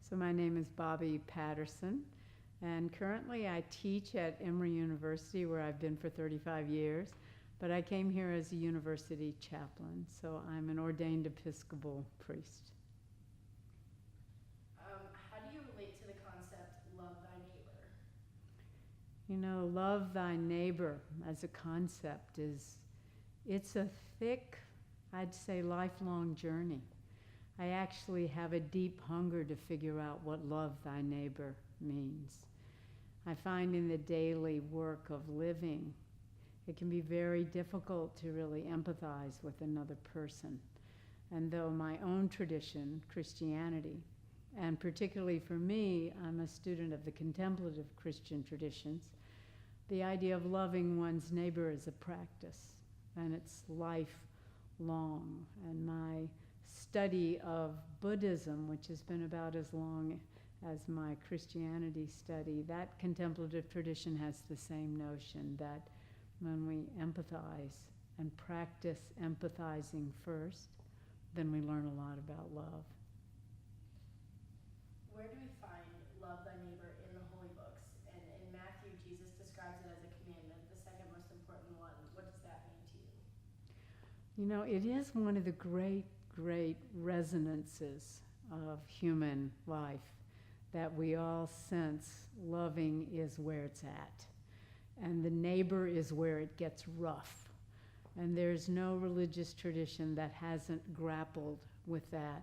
So my name is Bobbi Patterson, and currently I teach at Emory University, where I've been for 35 years, but I came here as a university chaplain, so I'm an ordained Episcopal priest. How do you relate to the concept, love thy neighbor? You know, love thy neighbor as a concept it's a thick, I'd say, lifelong journey. I actually have a deep hunger to figure out what love thy neighbor means. I find in the daily work of living, it can be very difficult to really empathize with another person. And though my own tradition, Christianity, and particularly for me, I'm a student of the contemplative Christian traditions, the idea of loving one's neighbor is a practice, and it's lifelong. And my study of Buddhism, which has been about as long as my Christianity study, that contemplative tradition has the same notion that when we empathize and practice empathizing first, then we learn a lot about love. Where do we find love thy neighbor in the holy books? And in Matthew, Jesus describes it as a commandment, the second most important one. What does that mean to you? You know, it is one of the great resonances of human life that we all sense loving is where it's at. And the neighbor is where it gets rough. And there's no religious tradition that hasn't grappled with that,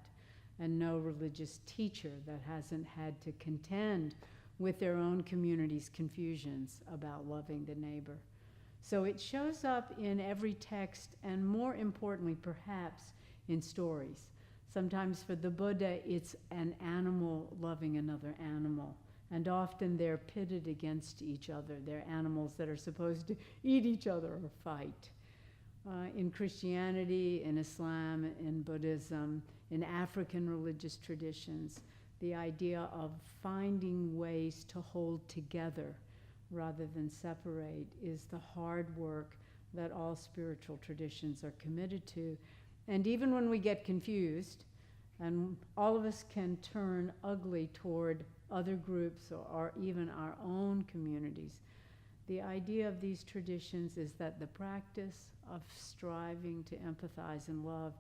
and no religious teacher that hasn't had to contend with their own community's confusions about loving the neighbor. So it shows up in every text, and more importantly, perhaps, in stories. Sometimes for the Buddha, it's an animal loving another animal. And often they're pitted against each other. They're animals that are supposed to eat each other or fight. In Christianity, in Islam, in Buddhism, in African religious traditions, the idea of finding ways to hold together rather than separate is the hard work that all spiritual traditions are committed to. And even when we get confused, and all of us can turn ugly toward other groups or even our own communities, the idea of these traditions is that the practice of striving to empathize and love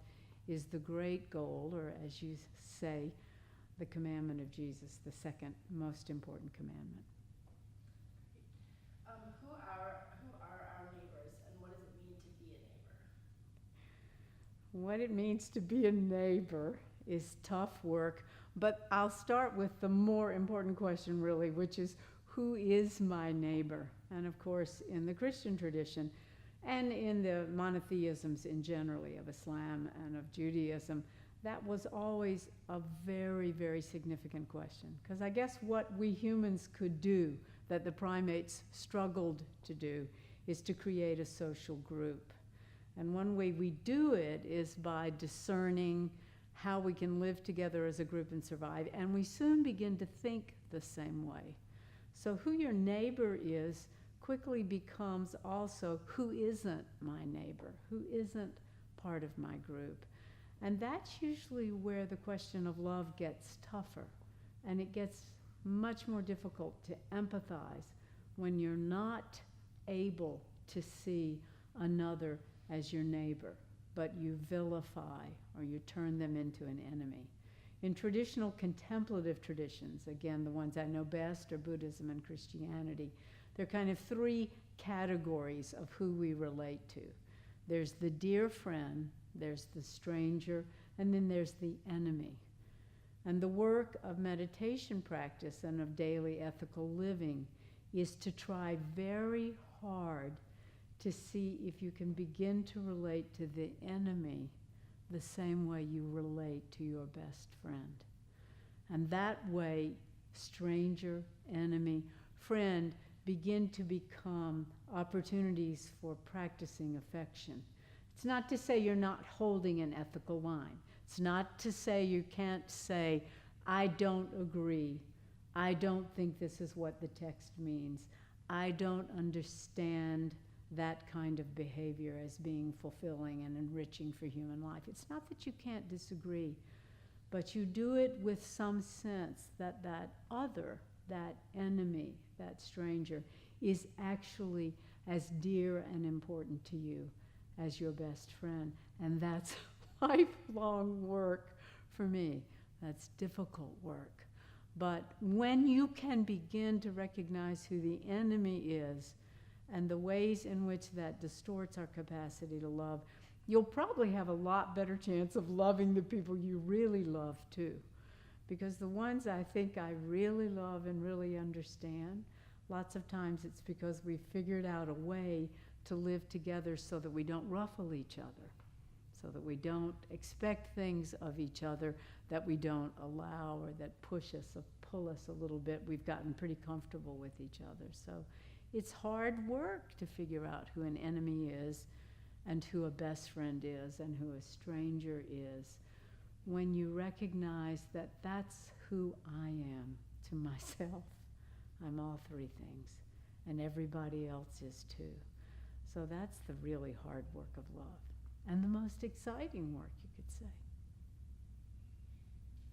is the great goal, or as you say, the commandment of Jesus, the second most important commandment. Who are our neighbors, and what does it mean to be a neighbor? What it means to be a neighbor is tough work, but I'll start with the more important question, really, which is, who is my neighbor? And of course, in the Christian tradition, and in the monotheisms in generally of Islam and of Judaism, that was always a very significant question. Because I guess what we humans could do that the primates struggled to do is to create a social group. And one way we do it is by discerning how we can live together as a group and survive. And we soon begin to think the same way. So who your neighbor is quickly becomes also who isn't my neighbor, who isn't part of my group. And that's usually where the question of love gets tougher. And it gets much more difficult to empathize when you're not able to see another as your neighbor, but you vilify or you turn them into an enemy. In traditional contemplative traditions, again, the ones I know best are Buddhism and Christianity, there are kind of three categories of who we relate to. There's the dear friend, there's the stranger, and then there's the enemy. And the work of meditation practice and of daily ethical living is to try very hard to see if you can begin to relate to the enemy the same way you relate to your best friend. And that way, stranger, enemy, friend begin to become opportunities for practicing affection. It's not to say you're not holding an ethical line. It's not to say you can't say, I don't agree. I don't think this is what the text means. I don't understand that kind of behavior as being fulfilling and enriching for human life. It's not that you can't disagree, but you do it with some sense that that other, that enemy, that stranger, is actually as dear and important to you as your best friend. And that's lifelong work for me. That's difficult work. But when you can begin to recognize who the enemy is and the ways in which that distorts our capacity to love, you'll probably have a lot better chance of loving the people you really love too. Because the ones I think I really love and really understand, lots of times it's because we figured out a way to live together so that we don't ruffle each other, so that we don't expect things of each other that we don't allow or that push us or pull us a little bit. We've gotten pretty comfortable with each other. So it's hard work to figure out who an enemy is and who a best friend is and who a stranger is, when you recognize that that's who I am to myself. I'm all three things, and everybody else is too. So that's the really hard work of love, and the most exciting work, you could say.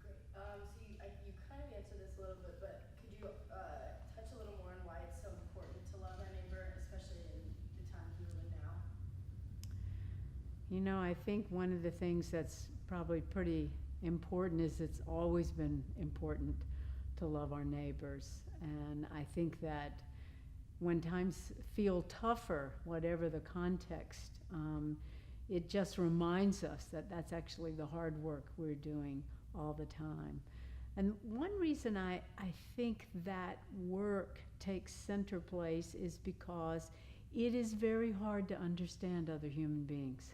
Great. So you kind of answered this a little bit, but could you touch a little more on why it's so important to love our neighbor, especially in the times we live in now? You know, I think one of the things that's probably pretty important is it's always been important to love our neighbors. And I think that when times feel tougher, whatever the context, it just reminds us that that's actually the hard work we're doing all the time. And one reason I think that work takes center place is because it is very hard to understand other human beings.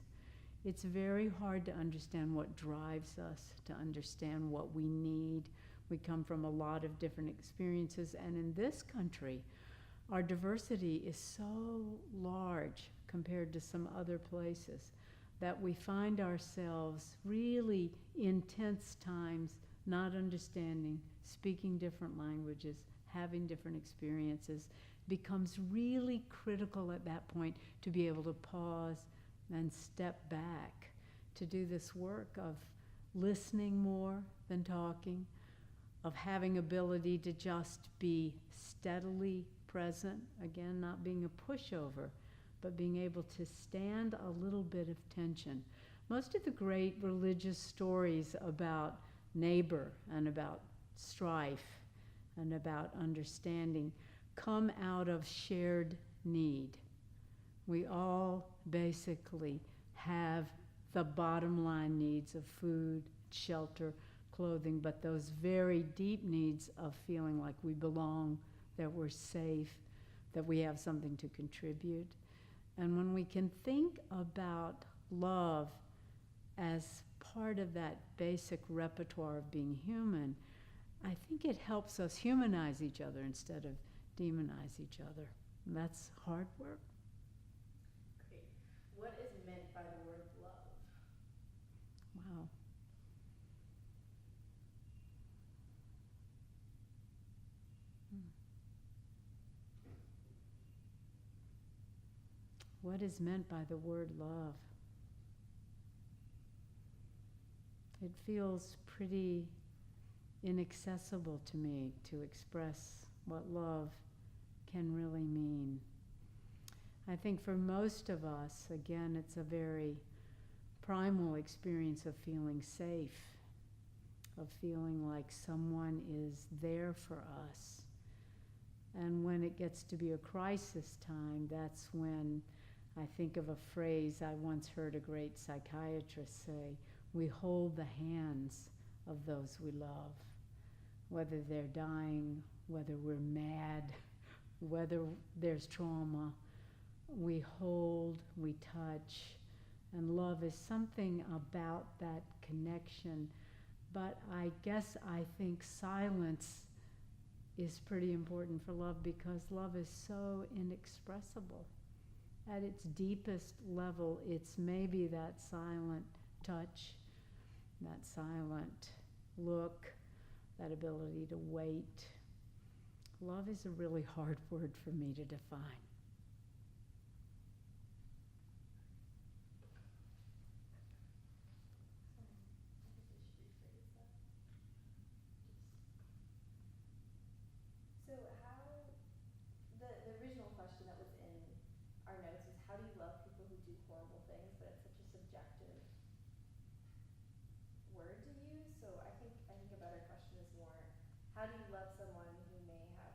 It's very hard to understand what drives us, to understand what we need. We come from a lot of different experiences, and in this country, our diversity is so large compared to some other places that we find ourselves really in tense times not understanding, speaking different languages, having different experiences. Becomes really critical at that point to be able to pause and step back, to do this work of listening more than talking, of having ability to just be steadily present, again, not being a pushover, but being able to stand a little bit of tension. Most of the great religious stories about neighbor and about strife and about understanding come out of shared need. We all basically have the bottom line needs of food, shelter, clothing, but those very deep needs of feeling like we belong, that we're safe, that we have something to contribute. And when we can think about love as part of that basic repertoire of being human, I think it helps us humanize each other instead of demonize each other. And that's hard work. Great. What is meant by the word love? Wow. What is meant by the word love? It feels pretty inaccessible to me to express what love can really mean. I think for most of us, again, it's a very primal experience of feeling safe, of feeling like someone is there for us. And when it gets to be a crisis time, that's when I think of a phrase I once heard a great psychiatrist say: we hold the hands of those we love, whether they're dying, whether we're mad, whether there's trauma. We hold, we touch, and love is something about that connection. But I guess I think silence is pretty important for love, because love is so inexpressible. At its deepest level, it's maybe that silent touch, that silent look, that ability to wait. Love is a really hard word for me to define. I think we should rephrase that. how do you love someone who may have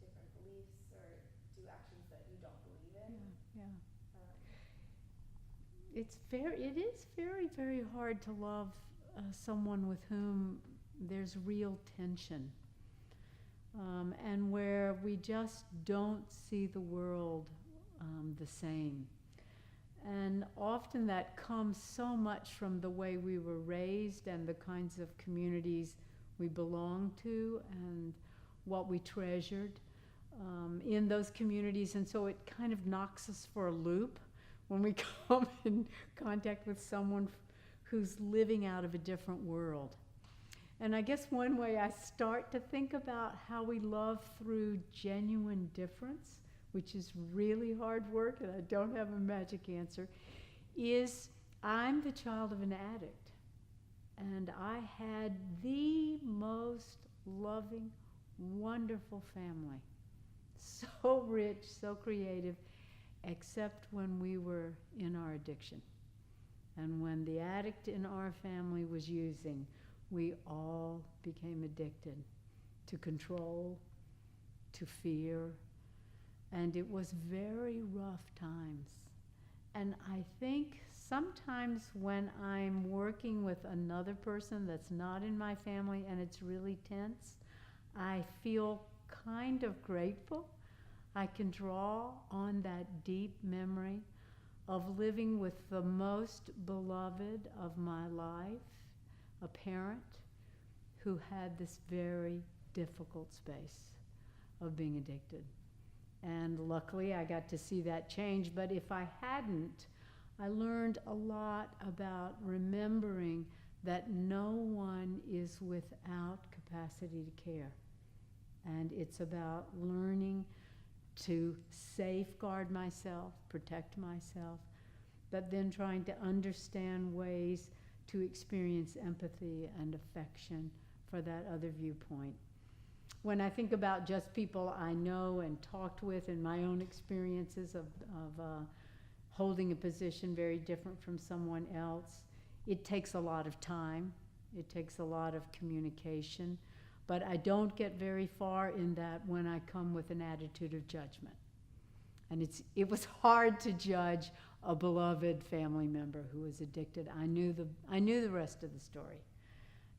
different beliefs or do actions that you don't believe in? Yeah. Um, It is very, very hard to love someone with whom there's real tension, and where we just don't see the world the same. And often that comes so much from the way we were raised and the kinds of communities we belonged to and what we treasured in those communities. And so it kind of knocks us for a loop when we come in contact with someone who's living out of a different world. And I guess one way I start to think about how we love through genuine difference, which is really hard work and I don't have a magic answer, is I'm the child of an addict. And I had the most loving, wonderful family. So rich, so creative, except when we were in our addiction. And when the addict in our family was using, we all became addicted to control, to fear, and it was very rough times. And I think sometimes when I'm working with another person that's not in my family and it's really tense, I feel kind of grateful. I can draw on that deep memory of living with the most beloved of my life, a parent who had this very difficult space of being addicted. And luckily I got to see that change, but if I hadn't, I learned a lot about remembering that no one is without capacity to care. And it's about learning to safeguard myself, protect myself, but then trying to understand ways to experience empathy and affection for that other viewpoint. When I think about just people I know and talked with in my own experiences of holding a position very different from someone else, it takes a lot of time. It takes a lot of communication. But I don't get very far in that when I come with an attitude of judgment. And it was hard to judge a beloved family member who was addicted. I knew the rest of the story.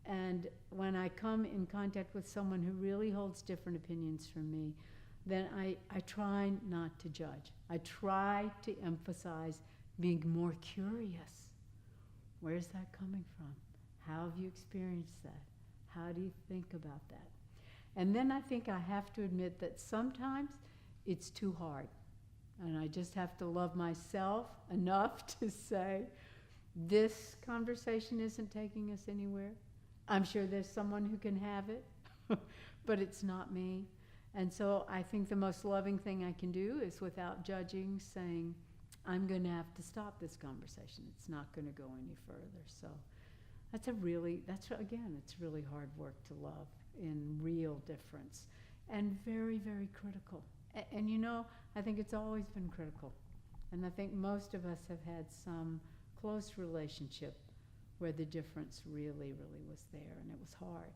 And when I come in contact with someone who really holds different opinions from me, then I try not to judge. I try to emphasize being more curious. Where's that coming from? How have you experienced that? How do you think about that? And then I think I have to admit that sometimes it's too hard. And I just have to love myself enough to say, this conversation isn't taking us anywhere. I'm sure there's someone who can have it, but it's not me. And so I think the most loving thing I can do is, without judging, saying, I'm going to have to stop this conversation. It's not going to go any further. So it's really hard work to love in real difference and very, very critical. And you know, I think it's always been critical. And I think most of us have had some close relationship where the difference really, really was there, and it was hard.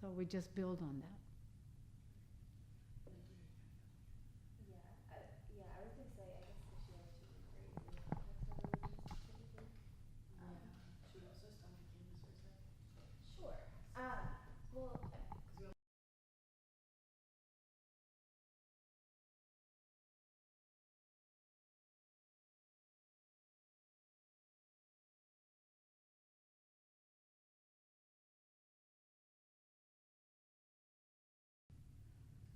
So we just build on that. I was gonna say, I guess if she has to be great in the context of religion specifically. Should we also stomach Candace for a sec? Sure. Well,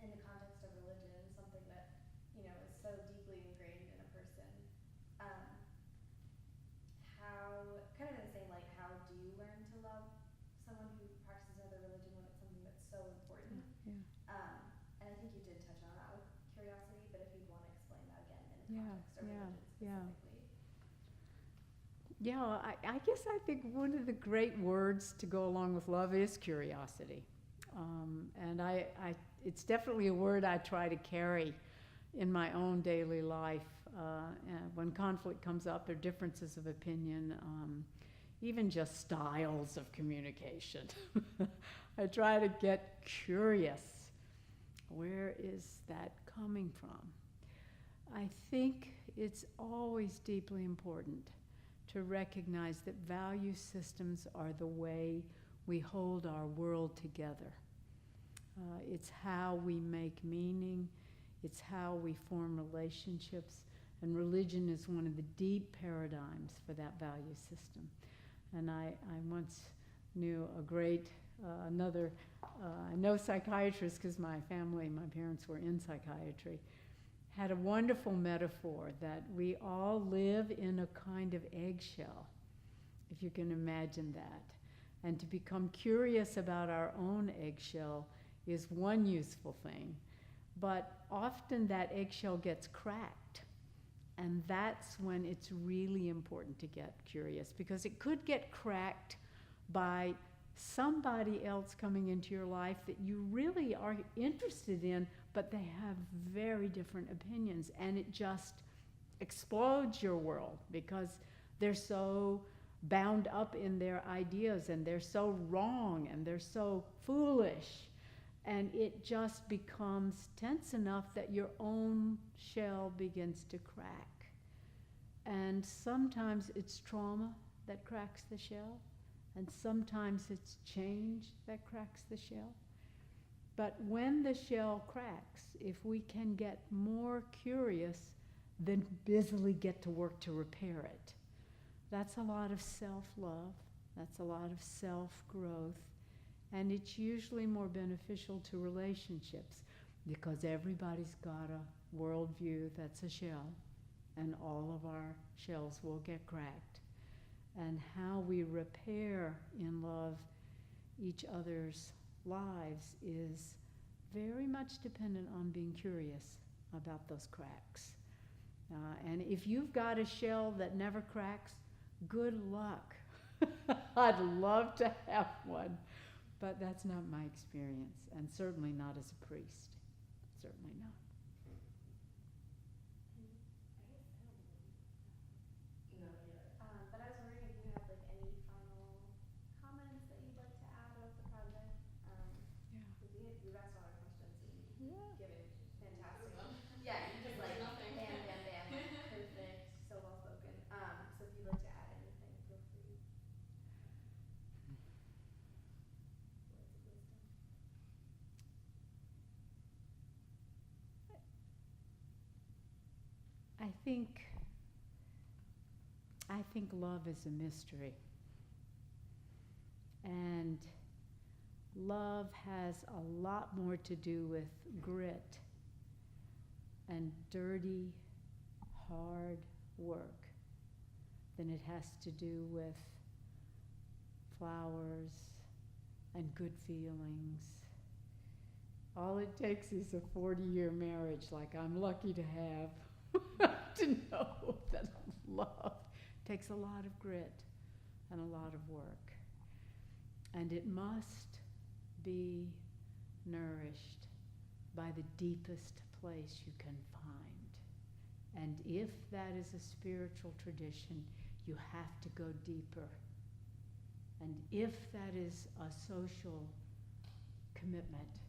in the context of religion, something that, you know, is so deeply ingrained in a person, um, how, kind of in the same light, how do you learn to love someone who practices another religion when it's something that's so important? Yeah. And I think you did touch on that with curiosity, but if you'd want to explain that again in the Yeah, context of yeah, religion yeah. specifically. Yeah, I guess I think one of the great words to go along with love is curiosity. And it's definitely a word I try to carry in my own daily life. And when conflict comes up or differences of opinion, even just styles of communication. I try to get curious. Where is that coming from? I think it's always deeply important to recognize that value systems are the way we hold our world together. It's how we make meaning. It's how we form relationships. And religion is one of the deep paradigms for that value system. And I once knew a great, I know psychiatrists because my parents were in psychiatry, had a wonderful metaphor that we all live in a kind of eggshell, if you can imagine that. And to become curious about our own eggshell is one useful thing. But often that eggshell gets cracked. And that's when it's really important to get curious, because it could get cracked by somebody else coming into your life that you really are interested in, but they have very different opinions, and it just explodes your world because they're so bound up in their ideas, and they're so wrong, and they're so foolish, and it just becomes tense enough that your own shell begins to crack. And sometimes it's trauma that cracks the shell, and sometimes it's change that cracks the shell. But when the shell cracks, if we can get more curious, then busily get to work to repair it. That's a lot of self-love. That's a lot of self-growth. And it's usually more beneficial to relationships because everybody's got a worldview that's a shell, and all of our shells will get cracked. And how we repair in love each other's lives is very much dependent on being curious about those cracks. And if you've got a shell that never cracks, good luck. I'd love to have one, but that's not my experience, and certainly not as a priest. Certainly not. But I was wondering if you had like any final comments that you'd like to add about the project. Because we've asked all our questions and you've given fantastic. Yeah, you just like bam, bam, bam, perfect, so well spoken. So if you'd like to add anything, feel free. Words of wisdom. I think love is a mystery. And love has a lot more to do with grit and dirty, hard work than it has to do with flowers and good feelings. All it takes is a 40-year marriage like I'm lucky to have to know that love takes a lot of grit and a lot of work. And it must be nourished by the deepest place you can find. And if that is a spiritual tradition, you have to go deeper. And if that is a social commitment,